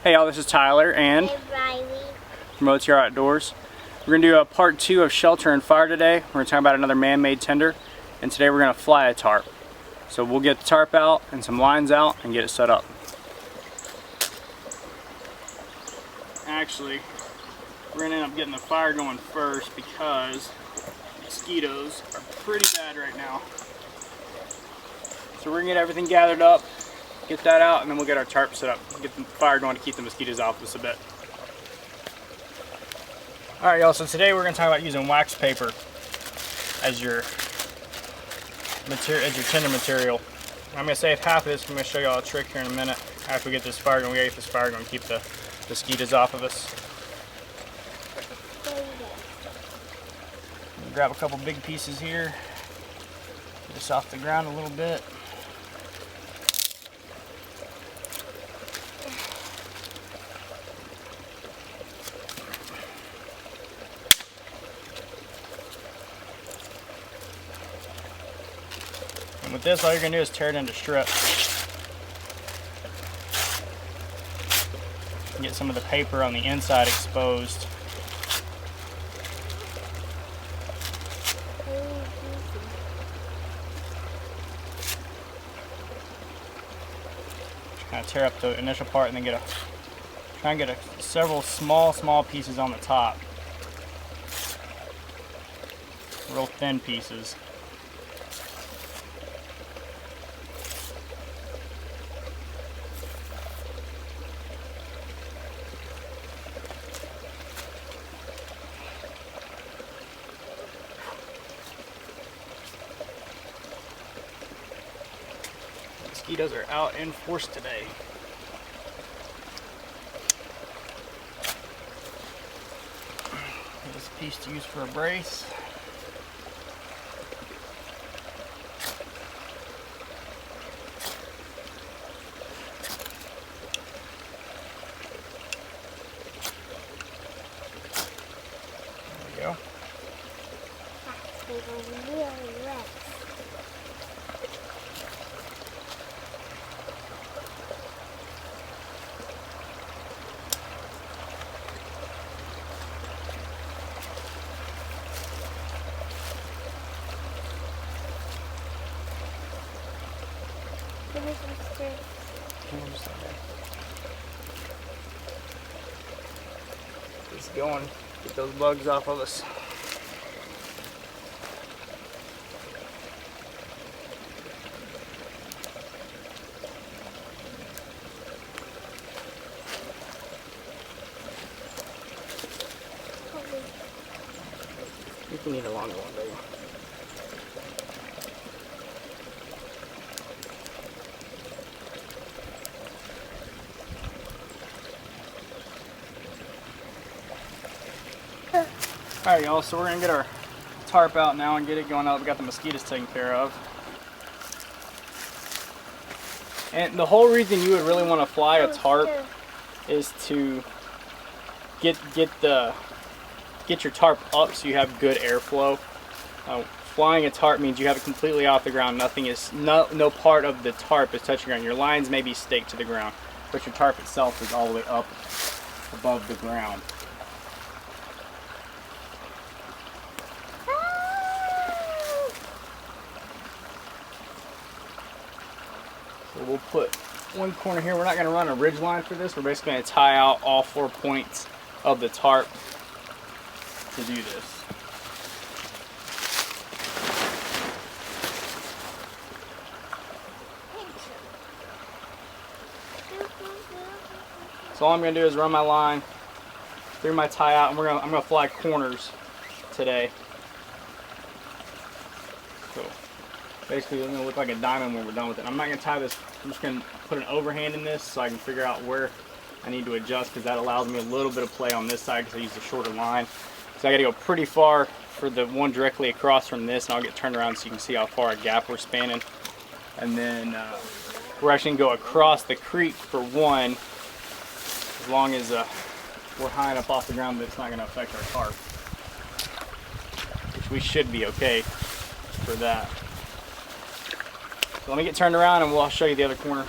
Hey y'all, this is Tyler and Riley from O.T.R.Outdoors. We're going to do a part 2 of shelter and fire today. We're going to talk about another man-made tender, and today we're going to fly a tarp. So we'll get the tarp out and some lines out and get it set up. Actually, we're going to end up getting the fire going first because mosquitoes are pretty bad right now. So we're going to get everything gathered up, get that out, and then we'll get our tarp set up, get the fire going to keep the mosquitoes off us a bit. Alright y'all, so today we're going to talk about using wax paper as your tender material. I'm going to save half of this. I'm going to show y'all a trick here in a minute. After we get this fire going, we got to get this fire going to keep the mosquitoes off of us. Grab a couple big pieces here, get this off the ground a little bit. And with this, all you're going to do is tear it into strips. Get some of the paper on the inside exposed. Just kind of tear up the initial part and then try and get several small pieces on the top. Real thin pieces. Mosquitoes are out in force today. This piece to use for a brace. There we go. That's really wet. Just going, get those bugs off of us. You can need a longer one, baby. Alright y'all, so we're going to get our tarp out now and get it going up. We got the mosquitoes taken care of. And the whole reason you would really want to fly a tarp is to get your tarp up so you have good airflow. Flying a tarp means you have it completely off the ground. No part of the tarp is touching the ground. Your lines may be staked to the ground, but your tarp itself is all the way up above the ground. So we'll put one corner here. We're not going to run a ridge line for this. We're basically going to tie out all 4 points of the tarp to do this. So all I'm going to do is run my line through my tie out, and I'm going to fly corners today. So basically it's going to look like a diamond when we're done with it. I'm not going to tie this. I'm just going to put an overhand in this so I can figure out where I need to adjust, because that allows me a little bit of play on this side because I use the shorter line. So I got to go pretty far for the one directly across from this, and I'll get turned around so you can see how far a gap we're spanning. And then we're actually going to go across the creek for one, as long as we're high enough off the ground that it's not going to affect our tarp, which we should be okay for that. So let me get turned around and I'll show you the other corner.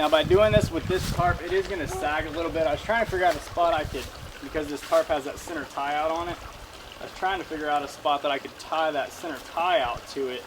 Now by doing this with this tarp, it is going to sag a little bit. I was trying to figure out a spot I could, because this tarp has that center tie out on it, I was trying to figure out a spot that I could tie that center tie out to it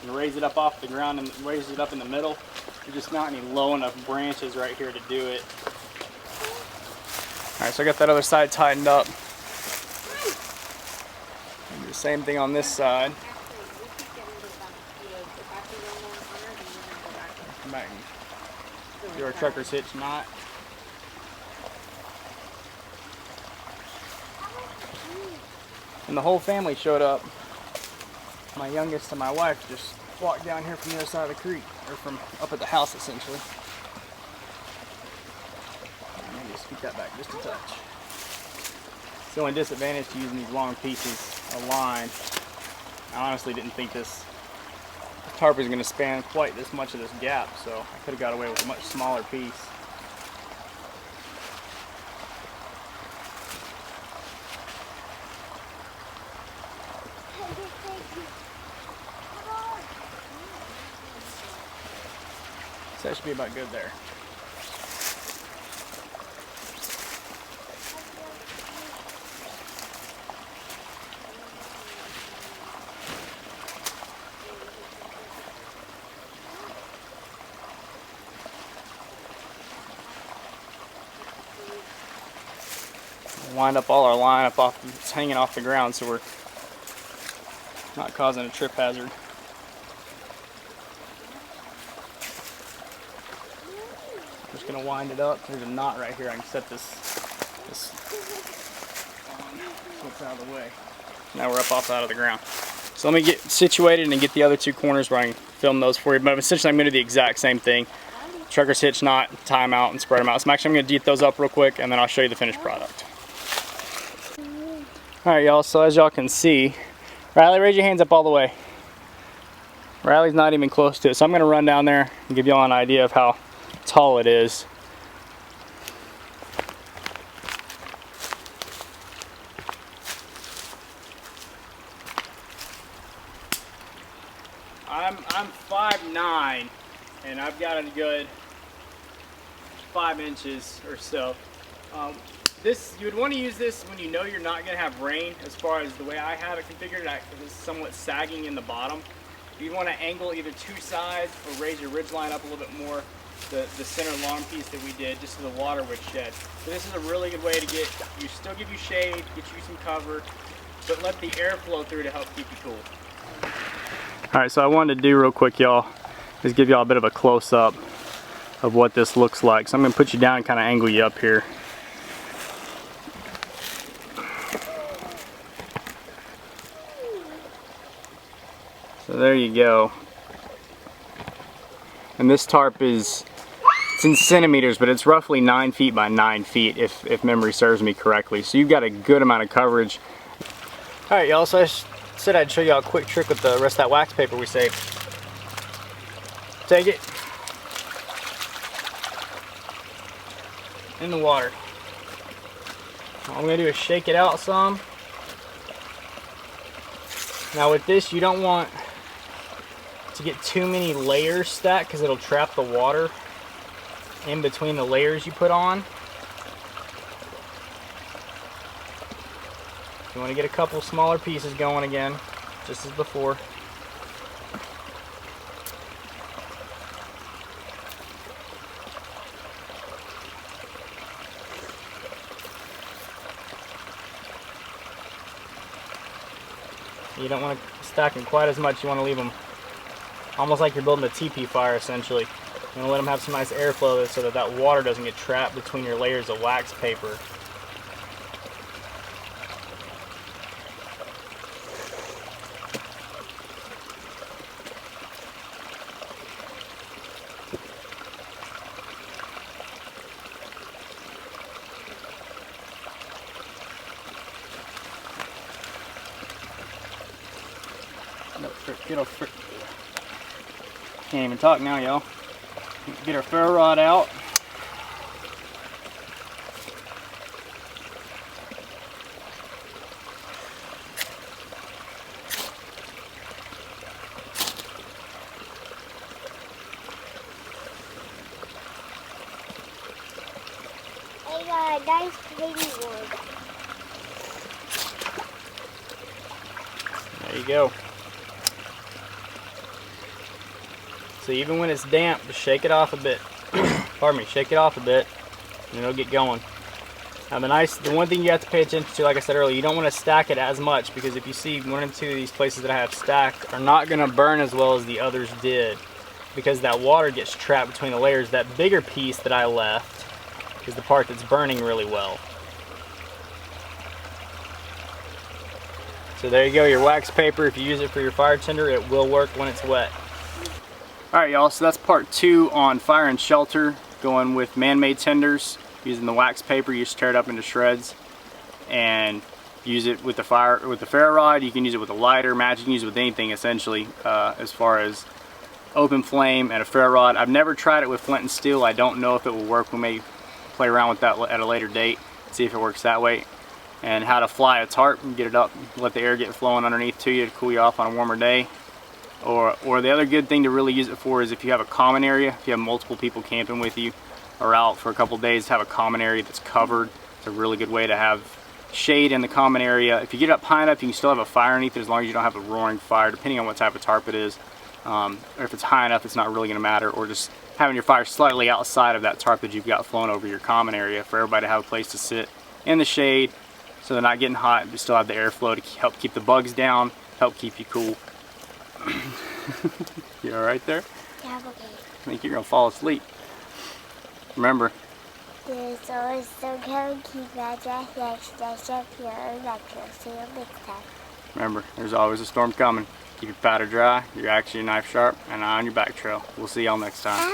and raise it up off the ground and raise it up in the middle. There's just not any low enough branches right here to do it. All right, so I got that other side tightened up. Do the same thing on this side. Come back and do our trucker's hitch knot. And the whole family showed up. My youngest and my wife just walked down here from the other side of the creek, or from up at the house essentially. Maybe just scoot that back just a touch. It's the only disadvantage to using these long pieces of line. I honestly didn't think this tarp was going to span quite this much of this gap, so I could have got away with a much smaller piece. So that should be about good there. Wind up all our line up off, it's hanging off the ground, so we're not causing a trip hazard. Just gonna wind it up. There's a knot right here. I can set this on so it's out of the way. Now we're up off out of the ground. So let me get situated and get the other two corners where I can film those for you. But essentially I'm gonna do the exact same thing. Trucker's hitch knot, tie them out, and spread them out. So I'm gonna deet those up real quick, and then I'll show you the finished product. Alright y'all, so as y'all can see, Riley, raise your hands up all the way. Riley's not even close to it, so I'm going to run down there and give y'all an idea of how tall it is. I'm 5'9", and I've got a good 5 inches or so. You would want to use this when you know you're not going to have rain. As far as the way I have it configured, it's somewhat sagging in the bottom. You want to angle either two sides or raise your ridge line up a little bit more, the center long piece that we did, just so the water would shed. So this is a really good way to still give you shade, get you some cover, but let the air flow through to help keep you cool. Alright, so I wanted to do real quick, y'all, is give y'all a bit of a close-up of what this looks like. So I'm going to put you down and kind of angle you up here. So there you go. And this tarp it's in centimeters, but it's roughly 9 feet by 9 feet if memory serves me correctly. So you've got a good amount of coverage. Alright y'all, so I said I'd show y'all a quick trick with the rest of that wax paper we saved. Take it in the water. All I'm going to do is shake it out some. Now with this, you don't want to get too many layers stacked because it'll trap the water in between the layers you put on. You want to get a couple smaller pieces going again, just as before. You don't want to stack them quite as much. You want to leave them almost like you're building a teepee fire, essentially. You want to let them have some nice airflow so that water doesn't get trapped between your layers of wax paper. Can't even talk now, y'all. Get our ferro rod out. a nice pretty wood. There you go. So even when it's damp, just shake it off a bit. Pardon me, shake it off a bit, and it'll get going. Now the one thing you have to pay attention to, like I said earlier, you don't want to stack it as much, because if you see one or two of these places that I have stacked are not going to burn as well as the others did, because that water gets trapped between the layers. That bigger piece that I left is the part that's burning really well. So there you go, your wax paper. If you use it for your fire tinder, it will work when it's wet. Alright y'all, so that's part 2 on fire and shelter, going with man-made tinders. Using the wax paper, you just tear it up into shreds and use it with the ferro rod. You can use it with a lighter, match, you can use it with anything essentially, as far as open flame and a ferro rod. I've never tried it with flint and steel. I don't know if it will work. We may play around with that at a later date, see if it works that way. And how to fly a tarp and get it up, let the air get flowing underneath to you to cool you off on a warmer day. Or the other good thing to really use it for is if you have a common area, if you have multiple people camping with you or out for a couple days, have a common area that's covered. It's a really good way to have shade in the common area. If you get up high enough, you can still have a fire underneath it as long as you don't have a roaring fire, depending on what type of tarp it is. Or if it's high enough, it's not really going to matter. Or just having your fire slightly outside of that tarp that you've got flowing over your common area for everybody to have a place to sit in the shade so they're not getting hot, but still have the airflow to help keep the bugs down, help keep you cool. You alright there? Yeah, okay. I think you're going to fall asleep. Remember, There's always some kind of keep that dash up here and back here. See you next time. remember, there's always a storm coming. Keep your powder dry, your axe and your knife sharp, and eye on your back trail. We'll see y'all next time.